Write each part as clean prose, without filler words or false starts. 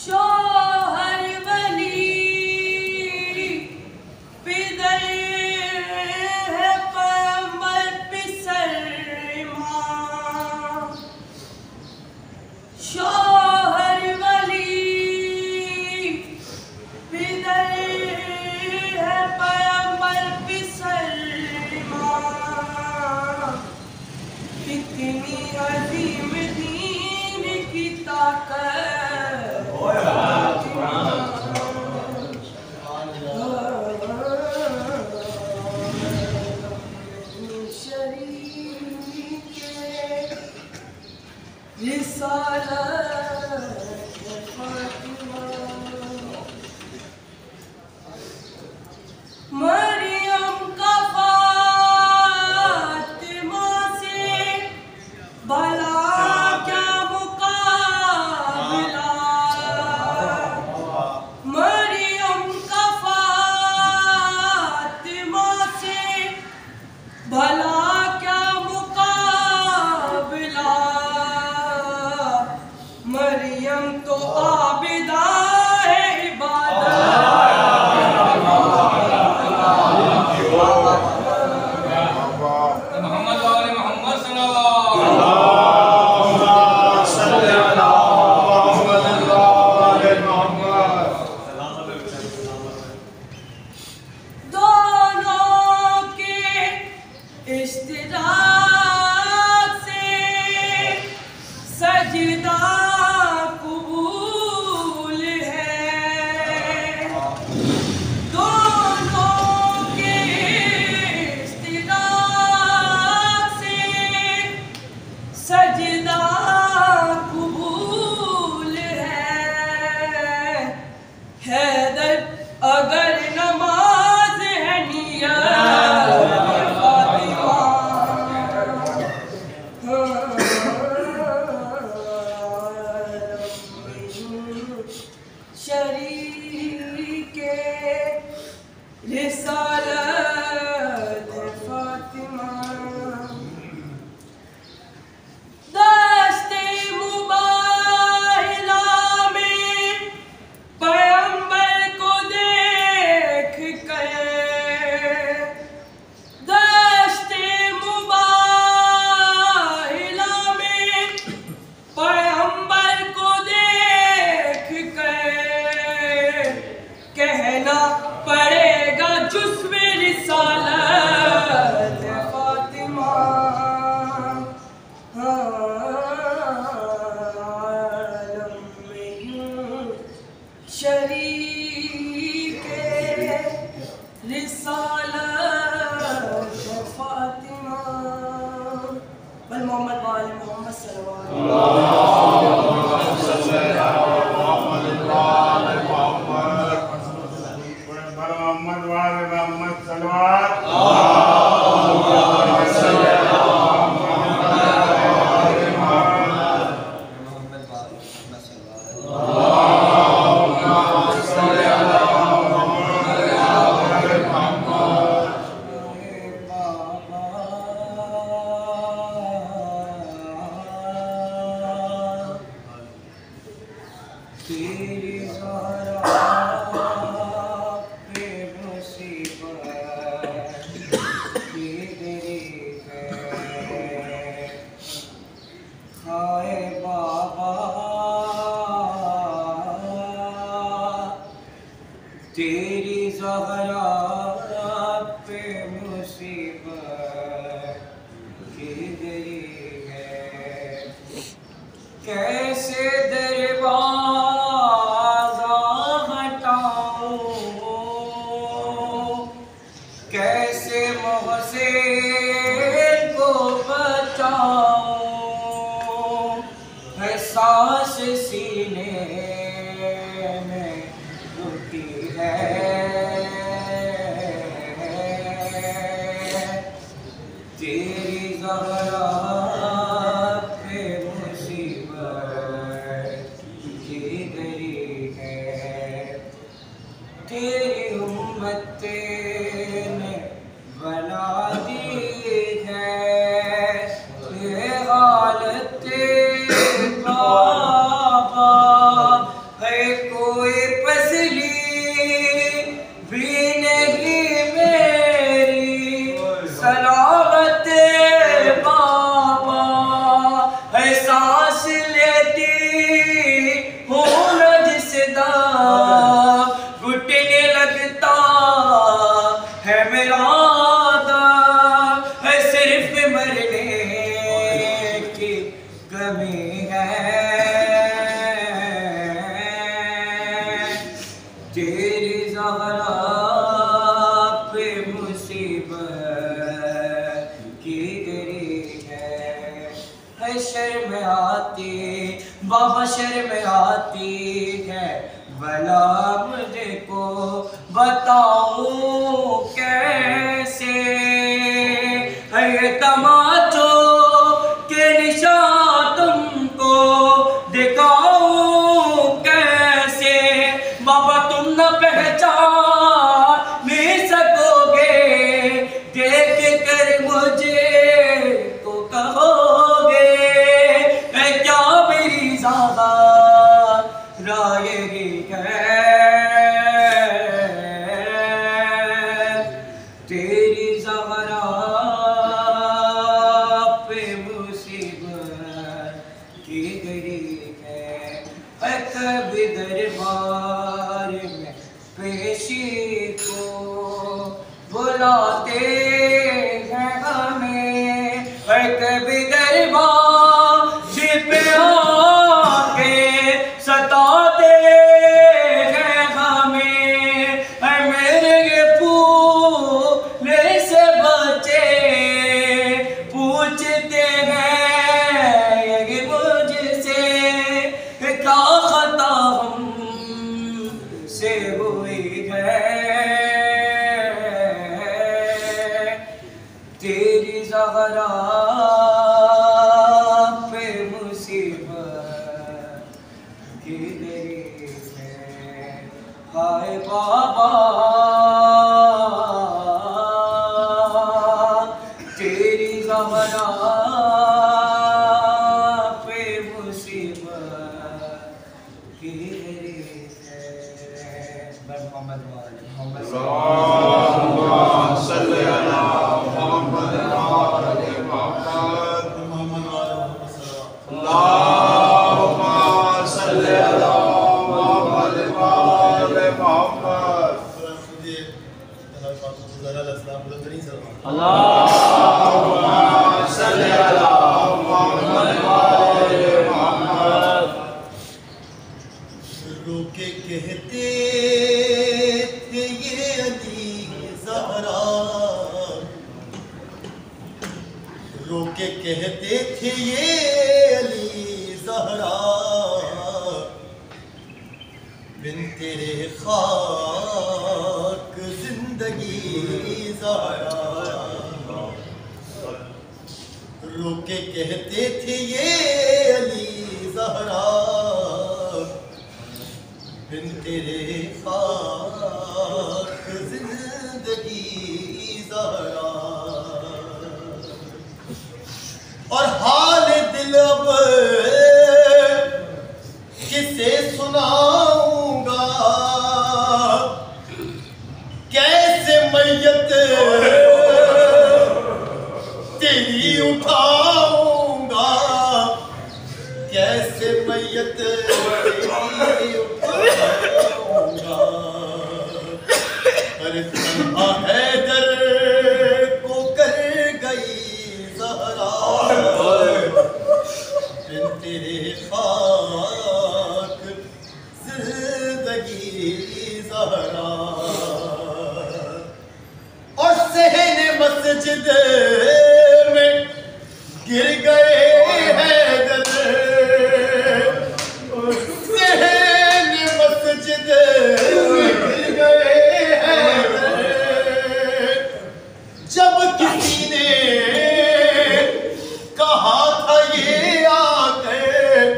शोहर वली पिदर है पैगंबर पिसर मां। शोहर वली पिदर है पैगंबर पिसर मां। कितनी अजीम दीन की ताकत मरियम का फातिमा से भला क्या मुकाबला। मरियम का फातिमा से भला क्या मुकाबला। मरियम तो आबिदा है सजदा कबूल है। दोनों के इस्तिदाद से सजदा कबूल है। हैदर अगर नमाज है नियत फातिमा। शरीके रिसालत फातिमा। दस्ते मुबाहिला में पैगंबर को देख कर। दस्ते मुबाहिला में पैगंबर को देख कर कहना पड़ेगा जुस्वे रिसालत फातिमा। आलम में यूं शरीके रिसालत फातिमा। बल मोहम्मद वाले मोहम्मद सल्लल्लाहु तेरी ज़हरा पे मुसीबत की तेरी है। हाय बाबा तेरी ज़हरा पे मुसीबत की तेरी है। कैसे कैसे मोहसिन को बचाऊं। है सांस सीने में रुकी है। तेरी ज़हरा पे मुसीबत की गई है। तेरी उम्मत ने बना दी है ये हालत बाबा। है तेरी ज़हरा पे मुसीबत की गरी है शर्म आती बाबा शर्म आती है भला मुझको बताऊं कैसे है ये तमाचों के निशान तुमको दिखाऊं कैसे बाबा तुम न पहचान नहीं सकोगे देख कर मुझे तो कहोगे क्या मेरी ज़ादा रायगी है तेरी ज़हरा पे मुसीबत की गई है कभी दरबार में पेशी को बुलाते हैं हमें कभी दरबार पे आके सताते हैं हमें मेरे फूले से बचे पूछते हैं ये मुझसे क्या खता हमसे हुई है तेरी ज़हरा पे मुसीबत की गई है हाय बाबा तेरी ज़हरा पे मुसीबत की गई है मोहम्मद रोके कहते थे ये अली ज़हरा रोके कहते थे ये अली ज़हरा बिन तेरे खाक जिंदगी ज़हरा रोके कहते थे ये अली ज़हरा बिन तेरे खाक जिंदगी ज़हरा और हाल दिल अब किसे सुनाऊंगा कैसे मैयत तेरी उठाऊंगा कैसे मैयत तेरी उठाऊंगा अरे तन्हा हैदर को कर गई ज़हरा बिन तेरे खाक जिंदगी ज़हरा और सहने मस्जिद में गिर गए हैदर सहने मस्जिद में गिर गए हैदर जब किसी ने कहा था ये आकर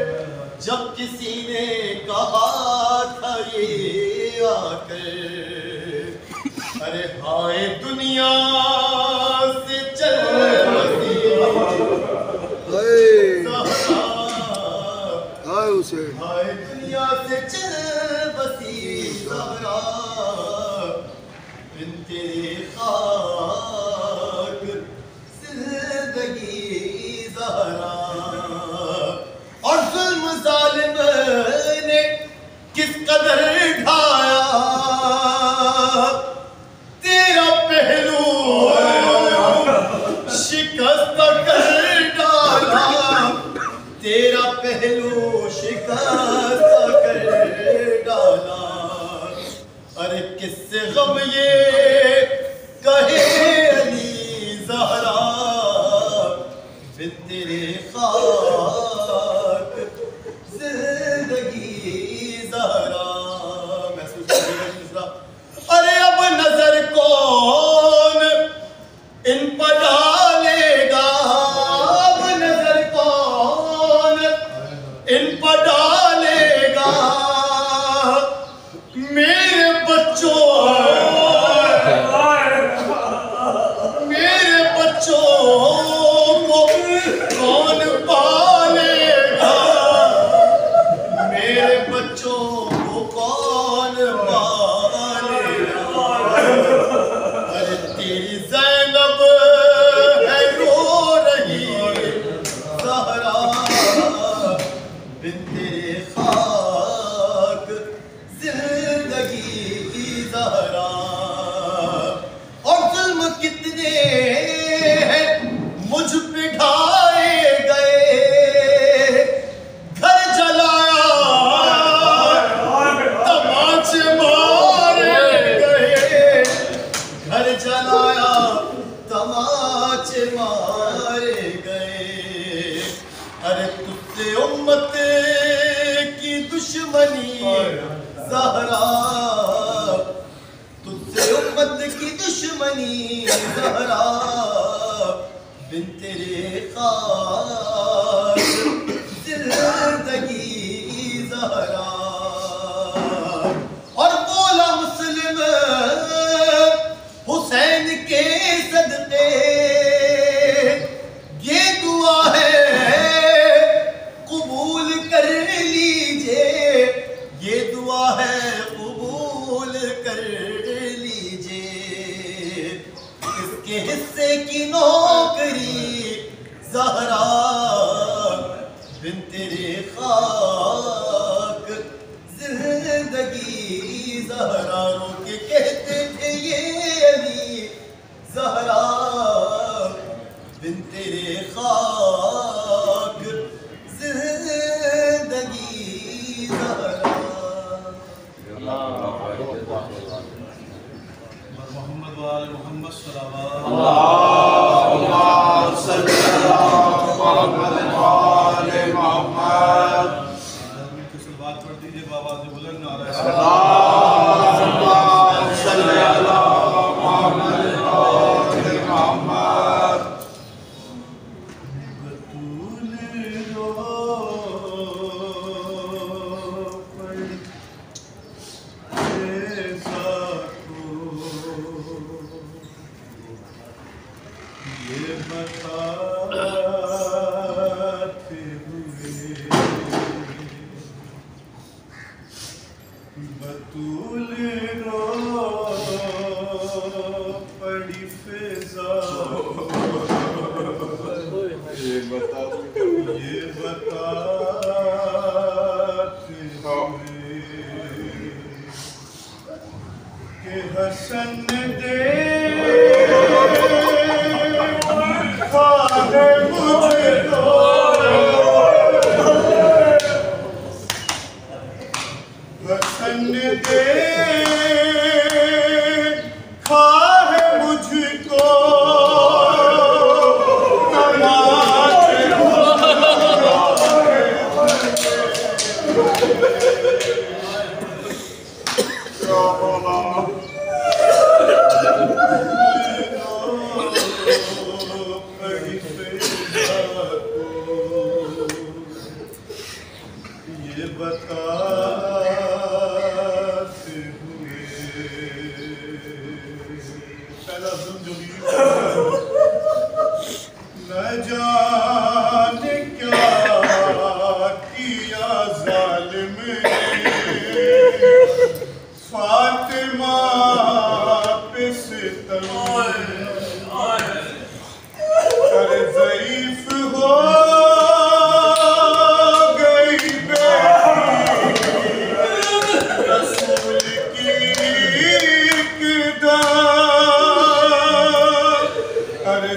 जब किसी ने कहा था ये आकर अरे हाय दुनिया से चल बसी हाय दुनिया से चल बसी ज़हरा बिन तेरे खाक जिंदगी ज़हरा और जुल्म जालिम ने किस कदर ढाया तेरा पहलू शिकस्त कर डाला तेरा पहलू शिकस्त कर डाला गम ये कहे अली ज़हरा बिन तेरे खाक जिंदगी ज़हरा। महसूस करिएगा दूसरा। अरे अब नजर कौन इन पर डालेगा, अब नजर कौन इन पर डालेगा, मेरे बच्चों को कौन पालेगा, मेरे बच्चों को कौन पालेगा। अरे तेरी ज़ैनब है रो रही ज़हरा बिन तेरे खाक जिंदगी ज़हरा। और जुल्म कितने हैं मुझ पे ढाए गए, घर जलाया तमाचे मारे गए, घर जलाया तमाचे मारे गए। अरे तुझसे उम्मत की दुश्मनी ज़हरा, तुझसे उम्मत की दुश्मनी ज़हरा बिन तेरे खाक जिंदगी ज़हरा। और बोला मुस्लिम हुसैन के सदके ये दुआ है कबूल कर लीजिए, ये दुआ है कबूल कर लीजिए। इसके हिस्से की नौकरी ज़हरा बिन तेरे खाक जिंदगी ज़हरा। रो के कहते थे ये अली ज़हरा बिन तेरे खाक जिंदगी ज़हरा। मोहम्मद वाले मोहम्मद सल्लल्लाहु अल्लाहुम्मा सल्ली अला मुहम्मद वाले मोहम्मद। बात पढ़ दीजिए बाबा से बुलंद नारा अल्लाहुम्मा सल्ली अला मुहम्मद वाले मोहम्मद। बतूल रो पड़ी ये बताते हुए बतूल रो पड़ी फिजा, ये बताते हुए कि हसन दे हसन दे खा है मुझको ये बताते हुए पहला जो न जाने क्या किया जालिम ने फातिमा पे सितम, अरे ज़ईफ़ हो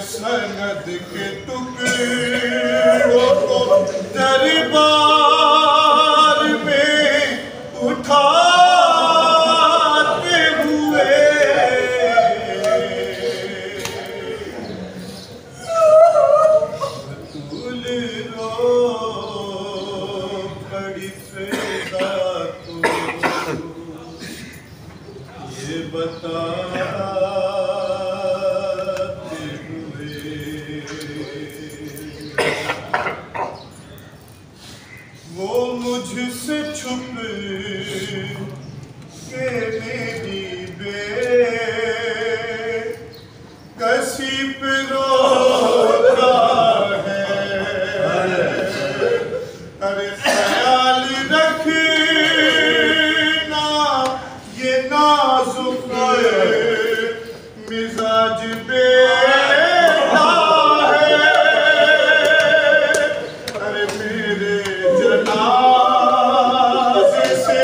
सनद के टुकड़ों को दरबार में उठाते हुए बताते हुए वो मुझसे छुप के मेरी बेकसी पे रोता है। अरे ख्याल रखना ये नाजुक मिजाज बेटा है। अरे मेरे जनाजे से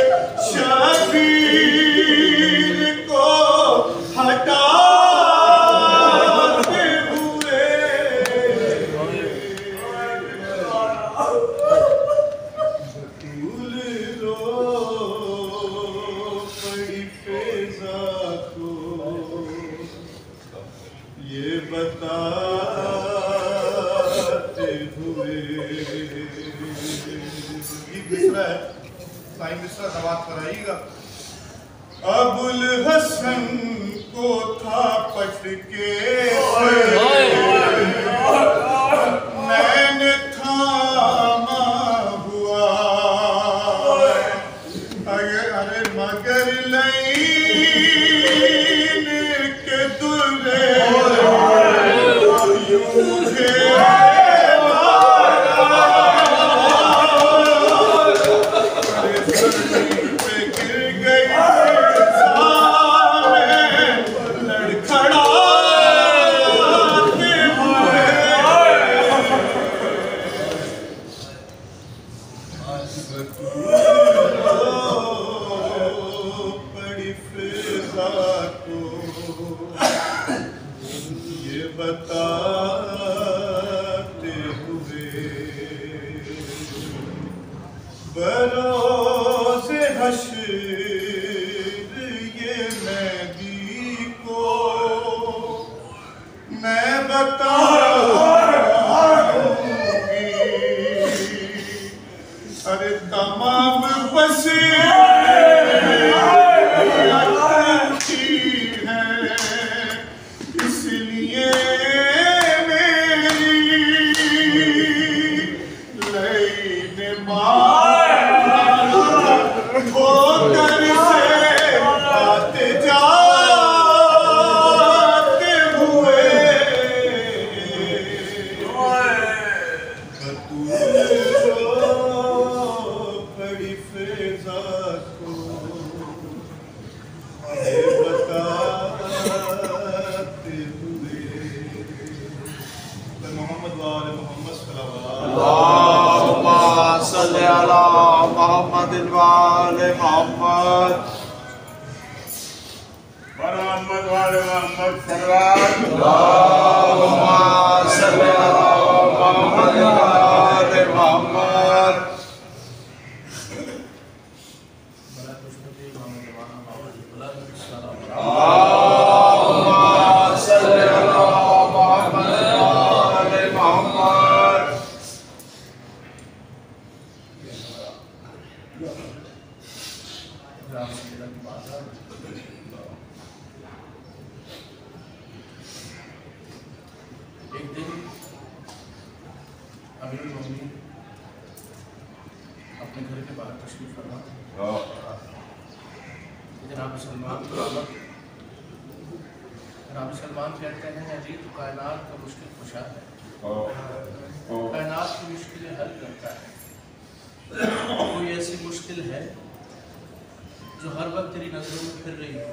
शबीर को हटाते हुए भूल लो पड़ी फेजा को ये बताते हुए। गीत मिसरा है, साईं मिसरा समाप्त कराइएगा। अबुल हसन को था पटके मैंने थामा हुआ। अरे मगर लईन के दुल्हे मुझे पे गिर गई लड़खड़ाते हुए। पड़ी फिजा को ये बताते हुए बरोज़े हश्र ये मेहदी को मैं बताऊंगी। अरे तमाम बसें हैं इसलिए मेरी लईन होकर से आते जाते हुए बड़ी फेजा को ये बताते हुए। मोहम्मद वाले मोहम्मद अल्लाहुम्मा सल्ली अला मुहम्मदिन व आले मुहम्मद। मोहम्मद वाले मोहम्मद सरवार। अल्लाहुम्मा सल्ली अला मुहम्मदिन व आले मुहम्मद। अल्लाहुम्मा सल्ली अला मुहम्मदिन व आले मुहम्मद। एक दिन अमीरुल मोमिनीन अपने घर के बाहर तशरीफ फरमा जनाब सलमान कहते हैं अजी तो कायनात का मुश्किल कुशा है, कायनात की मुश्किलें हल करता है। कोई ऐसी मुश्किल है जो हर वक्त तेरी नजरों में फिर रही है।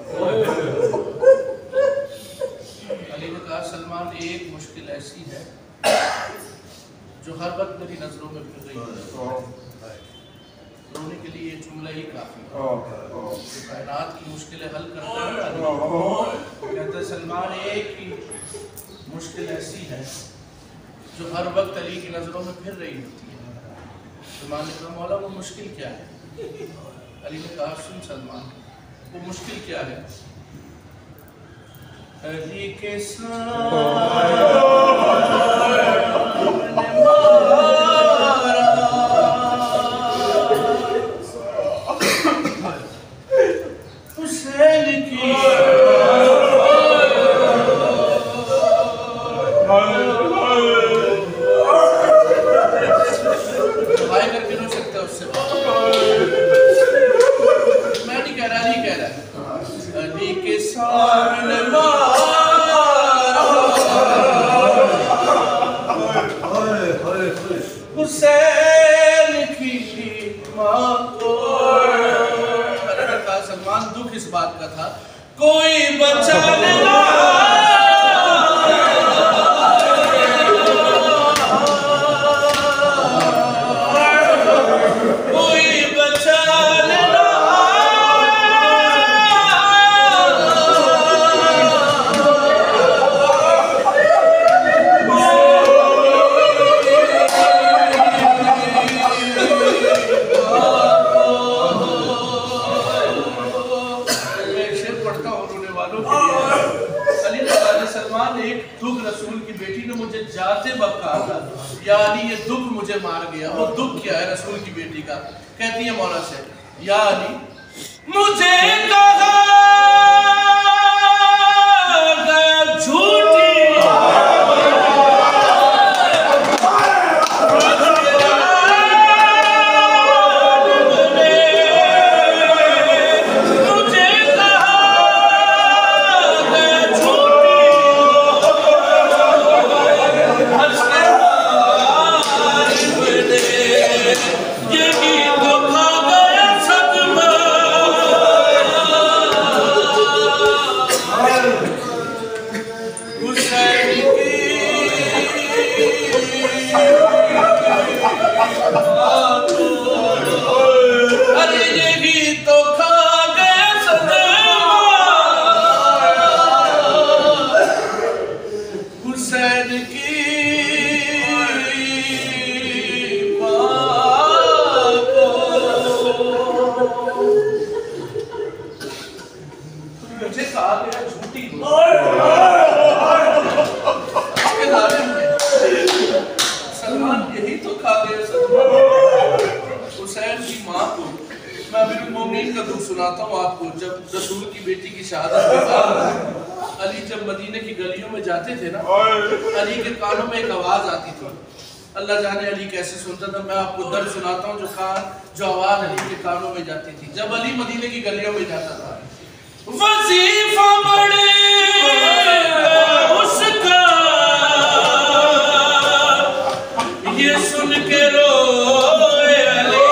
अली ने कहा सलमान एक मुश्किल ऐसी है जो हर वक्त मेरी नजरों में फिर रही है। रोने के लिए ये जुमला ही काफी है। कायनात की मुश्किलें हल करता है। कहते सलमान एक ही मुश्किल ऐसी है जो हर वक्त अली की नजरों में फिर रही होती है। सलमान ने कहा मौला वो मुश्किल क्या है? अली ने कहा सुन सलमान वो मुश्किल क्या है? अली के हुसैन की कोई बचा लेना, कोई बचा लेना, सलमान एक दुख रसूल की बेटी ने मुझे जाते वक्त कहा था, या अली ये दुख मुझे मार गया। वो दुख क्या है रसूल की बेटी का? कहती है मौला से, या अली मुझे कहा गया झूठी, सुनाता हूँ आपको। जब रसूल की बेटी की शहादत के बाद अली जब मदीने की गलियों में जाते थे ना, अली के कानों में एक आवाज आती थी। अल्लाह जाने अली कैसे सुनता था। मैं आपको दर्द सुनाता हूँ जो आवाज अली के कानों में जाती थी जब अली मदीने की गलियों में जाता था। वजीफा बढ़ेगा उसका, ये सुन के रोए अली।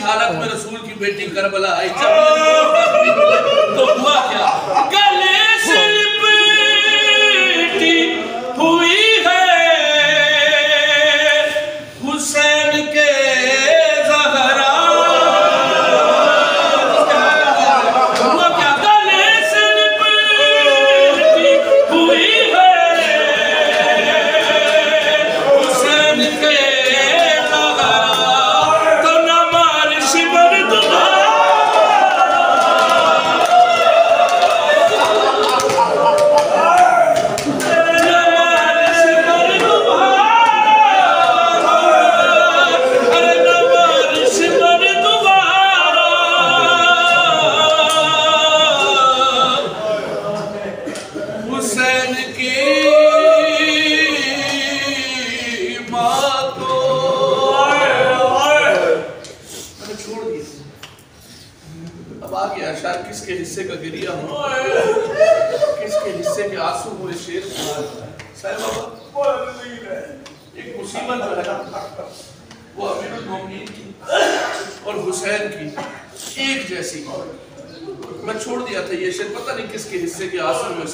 हालत में रसूल की बेटी करबला आई। जब तो हुआ क्या? गले से लिपटी हुई है हुसैन के ज़हरा। हुआ क्या? गले से लिपटी हुई है हुसैन के किसके हिस्से का गिरिया हो, किसके हिस्से के आंसू हुए शेर। एक मुसीबत जो है वो अमीरुल मोमिनीन की और हुसैन की एक जैसी। मैं छोड़ दिया था ये शेर, पता नहीं किसके हिस्से के आंसू हुए।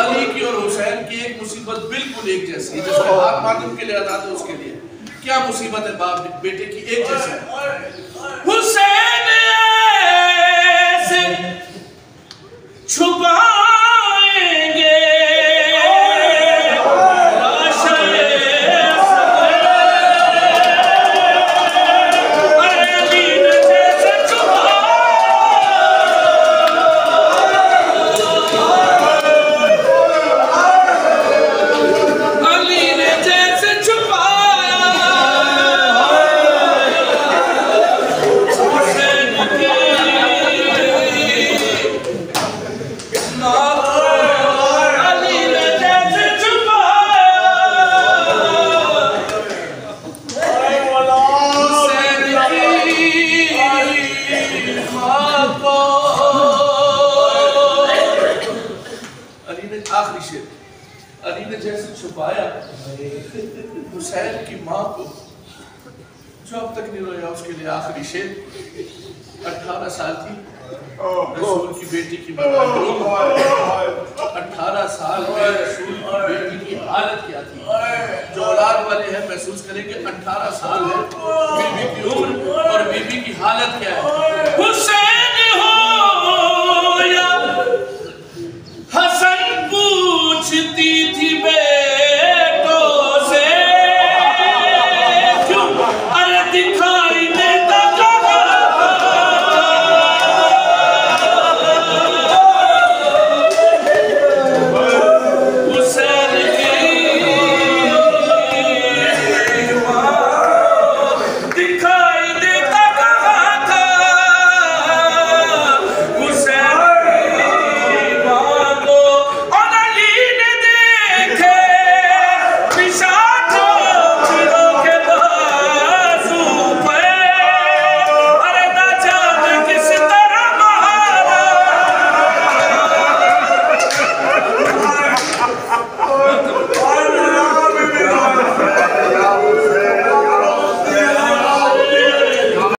अली की और हुसैन की एक मुसीबत बिल्कुल एक जैसी है। जिसके हाथ माध्यम के लिए अदा था उसके लिए क्या मुसीबत है बाप बेटे की एक जैसी। हुसैन छुपाएंगे आखिरी शेर, अली ने जैसे छुपाया हुसैन की माँ को, जो अब तक नहीं रोया, उसके लिए आखिरी शेर। 18 साल थी रसूल की बेटी की मौत, 18 साल में रसूल की बेटी की हालत क्या थी? जो औलाद वाले हैं महसूस करेंगे 18 साल है बीबी की उम्र और बीबी की हालत क्या है।